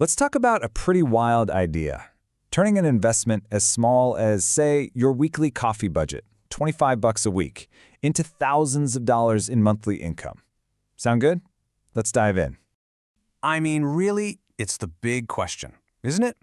Let's talk about a pretty wild idea. Turning an investment as small as, say, your weekly coffee budget, 25 bucks a week, into thousands of dollars in monthly income. Sound good? Let's dive in. I mean, really, it's the big question, isn't it?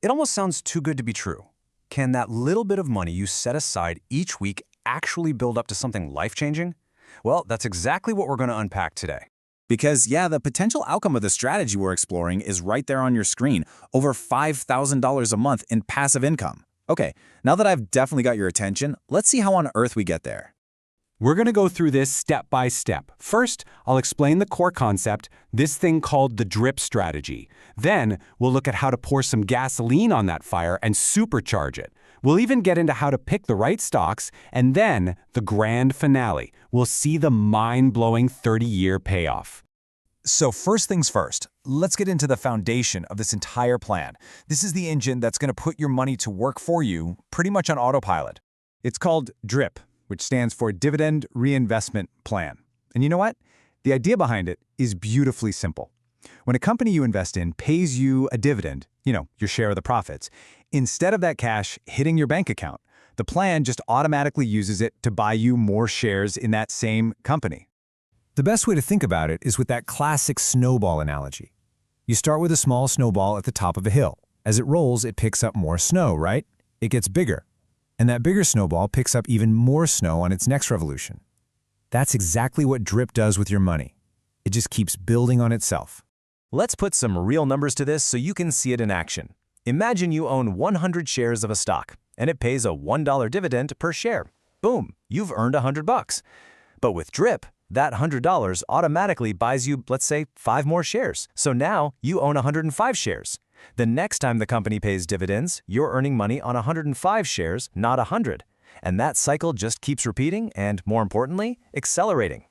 It almost sounds too good to be true. Can that little bit of money you set aside each week actually build up to something life-changing? Well, that's exactly what we're going to unpack today. Because, yeah, the potential outcome of the strategy we're exploring is right there on your screen, over $5,000 a month in passive income. Okay, now that I've definitely got your attention, let's see how on earth we get there. We're going to go through this step by step. First, I'll explain the core concept, this thing called the drip strategy. Then, we'll look at how to pour some gasoline on that fire and supercharge it. We'll even get into how to pick the right stocks, and then, the grand finale, we'll see the mind-blowing 30-year payoff. So first things first, let's get into the foundation of this entire plan. This is the engine that's going to put your money to work for you pretty much on autopilot. It's called DRIP, which stands for Dividend Reinvestment Plan. And you know what? The idea behind it is beautifully simple. When a company you invest in pays you a dividend, your share of the profits, instead of that cash hitting your bank account, the plan just automatically uses it to buy you more shares in that same company. The best way to think about it is with that classic snowball analogy. You start with a small snowball at the top of a hill. As it rolls, it picks up more snow, right? It gets bigger. And that bigger snowball picks up even more snow on its next revolution. That's exactly what DRIP does with your money. It just keeps building on itself. Let's put some real numbers to this so you can see it in action. Imagine you own 100 shares of a stock, and it pays a $1 dividend per share. Boom, you've earned 100 bucks. But with DRIP, that $100 automatically buys you, let's say, 5 more shares. So now you own 105 shares. The next time the company pays dividends, you're earning money on 105 shares, not 100. And that cycle just keeps repeating and, more importantly, accelerating.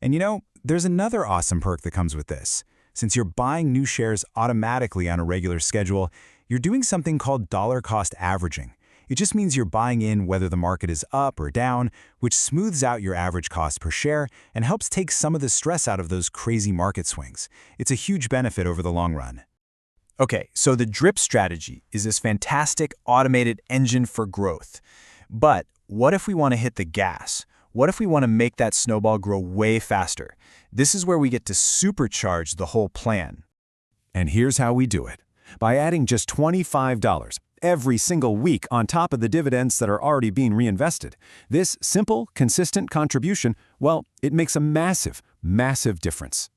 And there's another awesome perk that comes with this. Since you're buying new shares automatically on a regular schedule, you're doing something called dollar cost averaging. It just means you're buying in whether the market is up or down, which smooths out your average cost per share and helps take some of the stress out of those crazy market swings. It's a huge benefit over the long run. Okay, so the DRIP strategy is this fantastic automated engine for growth. But what if we want to hit the gas? What if we want to make that snowball grow way faster? This is where we get to supercharge the whole plan. And here's how we do it. By adding just $25 every single week on top of the dividends that are already being reinvested. This simple, consistent contribution, well, it makes a massive, massive difference.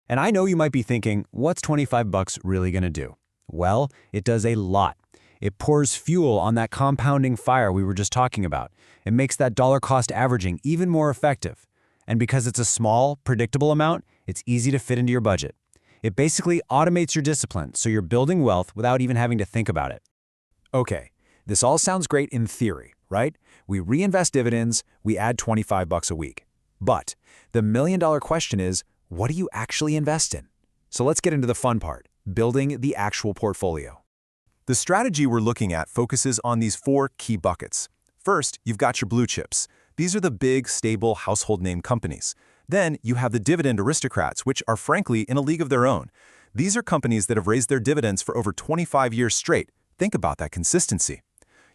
And I know you might be thinking, what's 25 bucks really going to do? Well, it does a lot. It pours fuel on that compounding fire we were just talking about. It makes that dollar cost averaging even more effective. And because it's a small, predictable amount, it's easy to fit into your budget. It basically automates your discipline, so you're building wealth without even having to think about it. Okay, this all sounds great in theory, right? We reinvest dividends, we add 25 bucks a week. But the million-dollar question is, what do you actually invest in? So let's get into the fun part, building the actual portfolio. The strategy we're looking at focuses on these 4 key buckets. First, you've got your blue chips. These are the big, stable, household name companies. Then you have the dividend aristocrats, which are frankly in a league of their own. These are companies that have raised their dividends for over 25 years straight. Think about that consistency.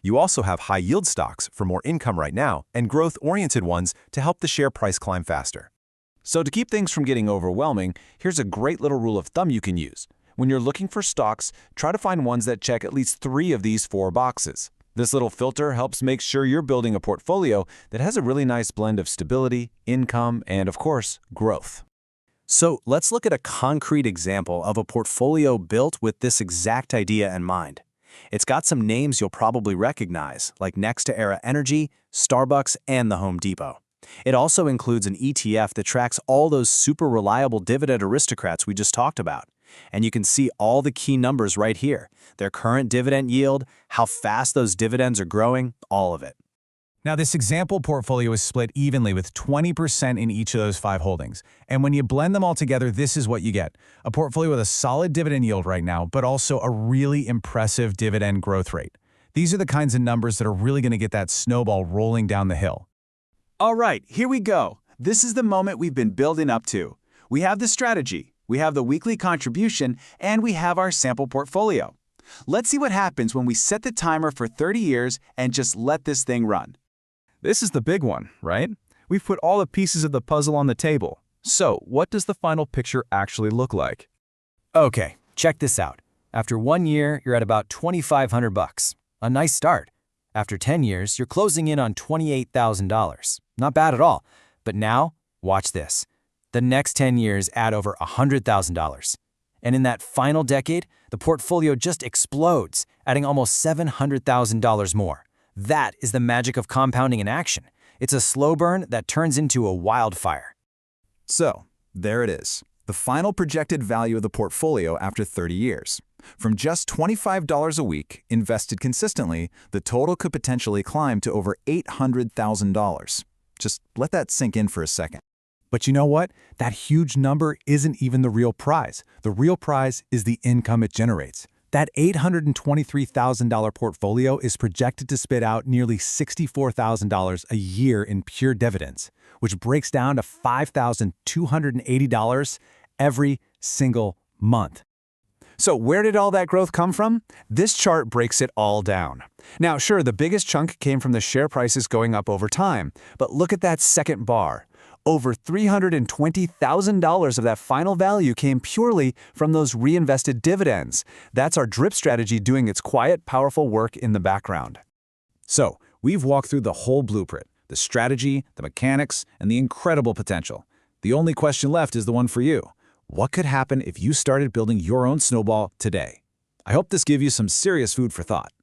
You also have high-yield stocks for more income right now and growth-oriented ones to help the share price climb faster. So to keep things from getting overwhelming, here's a great little rule of thumb you can use. When you're looking for stocks, try to find ones that check at least 3 of these 4 boxes. This little filter helps make sure you're building a portfolio that has a really nice blend of stability, income, and of course, growth. So let's look at a concrete example of a portfolio built with this exact idea in mind. It's got some names you'll probably recognize, like NextEra Energy, Starbucks, and the Home Depot. It also includes an ETF that tracks all those super reliable dividend aristocrats we just talked about. And you can see all the key numbers right here. Their current dividend yield, how fast those dividends are growing, all of it. Now, this example portfolio is split evenly with 20% in each of those 5 holdings. And when you blend them all together, this is what you get. A portfolio with a solid dividend yield right now, but also a really impressive dividend growth rate. These are the kinds of numbers that are really going to get that snowball rolling down the hill. All right, here we go. This is the moment we've been building up to. We have the strategy, We have the weekly contribution, and we have our sample portfolio. Let's see what happens when we set the timer for 30 years and just let this thing run. This is the big one, right? We've put all the pieces of the puzzle on the table. So, what does the final picture actually look like? Okay, check this out. After 1 year, you're at about $2,500. A nice start. After 10 years, you're closing in on $28,000. Not bad at all. But now, watch this. The next 10 years add over $100,000. And in that final decade, the portfolio just explodes, adding almost $700,000 more. That is the magic of compounding in action. It's a slow burn that turns into a wildfire. So, there it is, the final projected value of the portfolio after 30 years. From just $25 a week, invested consistently, the total could potentially climb to over $800,000. Just let that sink in for a second. But you know what? That huge number isn't even the real prize. The real prize is the income it generates. That $823,000 portfolio is projected to spit out nearly $64,000 a year in pure dividends, which breaks down to $5,280 every single month. So where did all that growth come from? This chart breaks it all down. Now, sure, the biggest chunk came from the share prices going up over time, but look at that second bar. Over $320,000 of that final value came purely from those reinvested dividends. That's our drip strategy doing its quiet, powerful work in the background. So, we've walked through the whole blueprint, the strategy, the mechanics, and the incredible potential. The only question left is the one for you. What could happen if you started building your own snowball today? I hope this gave you some serious food for thought.